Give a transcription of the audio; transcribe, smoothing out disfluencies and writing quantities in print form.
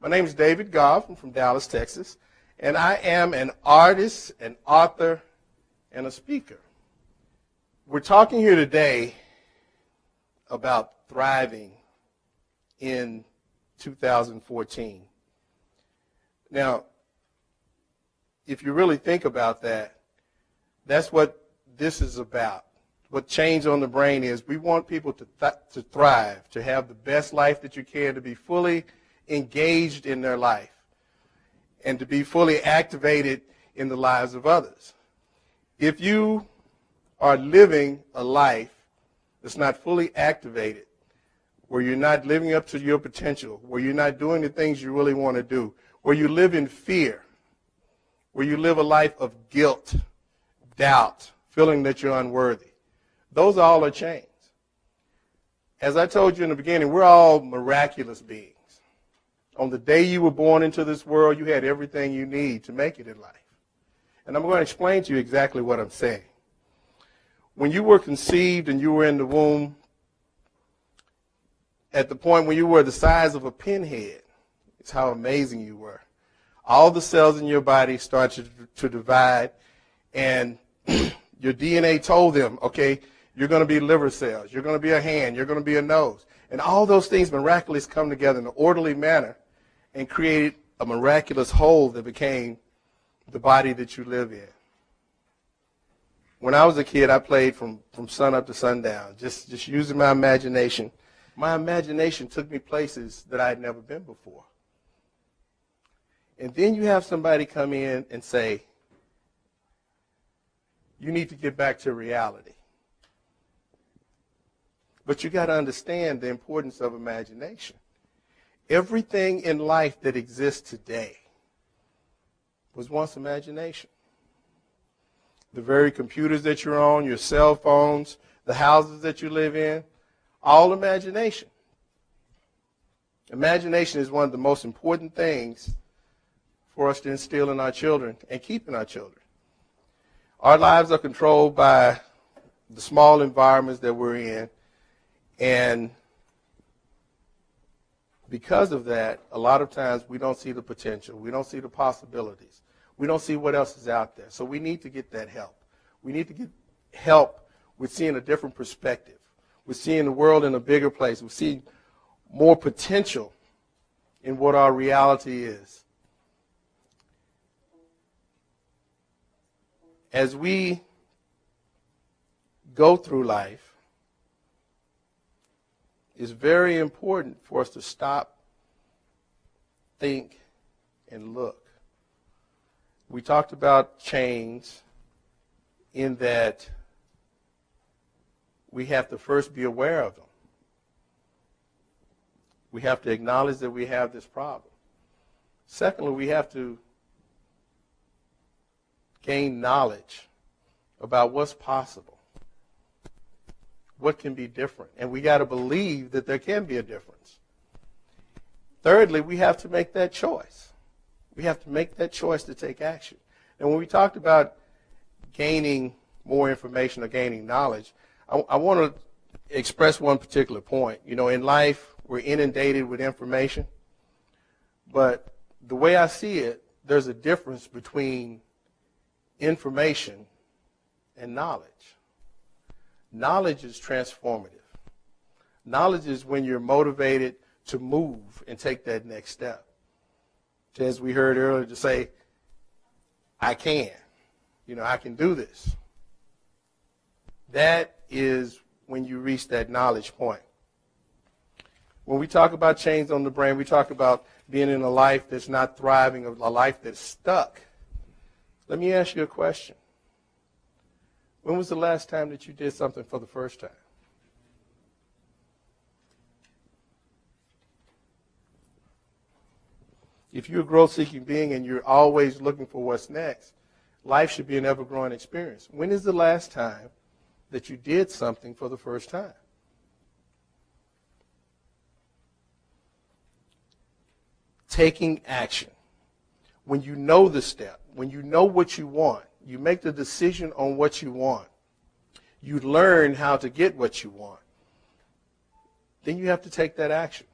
My name is David Goff. I'm from Dallas, Texas, and I am an artist, an author, and a speaker. We're talking here today about thriving in 2014. Now, if you really think about that, that's what this is about. What Change on the Brain is. We want people to thrive, to have the best life that you can, to be fully engaged in their life, and to be fully activated in the lives of others. If you are living a life that's not fully activated, where you're not living up to your potential, where you're not doing the things you really want to do, where you live in fear, where you live a life of guilt, doubt, feeling that you're unworthy, those all are chains. As I told you in the beginning, we're all miraculous beings. On the day you were born into this world, you had everything you need to make it in life. And I'm going to explain to you exactly what I'm saying. When you were conceived and you were in the womb, at the point when you were the size of a pinhead, it's how amazing you were. All the cells in your body started to divide, and your DNA told them, okay, you're going to be liver cells, you're going to be a hand, you're going to be a nose. And all those things miraculously come together in an orderly manner and created a miraculous whole that became the body that you live in. When I was a kid, I played from sun up to sundown, just using my imagination. My imagination took me places that I had never been before. And then you have somebody come in and say, you need to get back to reality. But you got to understand the importance of imagination. Everything in life that exists today was once imagination. The very computers that you're on, your cell phones, the houses that you live in, all imagination. Imagination is one of the most important things for us to instill in our children and keep in our children. Our lives are controlled by the small environments that we're in, and because of that, a lot of times we don't see the potential. We don't see the possibilities. We don't see what else is out there. So we need to get that help. We need to get help with seeing a different perspective. We're seeing the world in a bigger place. We see more potential in what our reality is. As we go through life, it's very important for us to stop, think, and look. We talked about chains in that we have to first be aware of them. We have to acknowledge that we have this problem. Secondly, we have to gain knowledge about what's possible, what can be different, and we got to believe that there can be a difference. Thirdly, we have to make that choice. We have to make that choice to take action. And when we talked about gaining more information or gaining knowledge, I want to express one particular point. You know, in life, we're inundated with information, but the way I see it, there's a difference between information and knowledge. Knowledge is transformative. Knowledge is when you're motivated to move and take that next step. As we heard earlier, to say, I can. You know, I can do this. That is when you reach that knowledge point. When we talk about change on the brain, we talk about being in a life that's not thriving, a life that's stuck. Let me ask you a question. When was the last time that you did something for the first time? If you're a growth-seeking being and you're always looking for what's next, life should be an ever-growing experience. When is the last time that you did something for the first time? Taking action. When you know the step, when you know what you want, you make the decision on what you want. You learn how to get what you want. Then you have to take that action.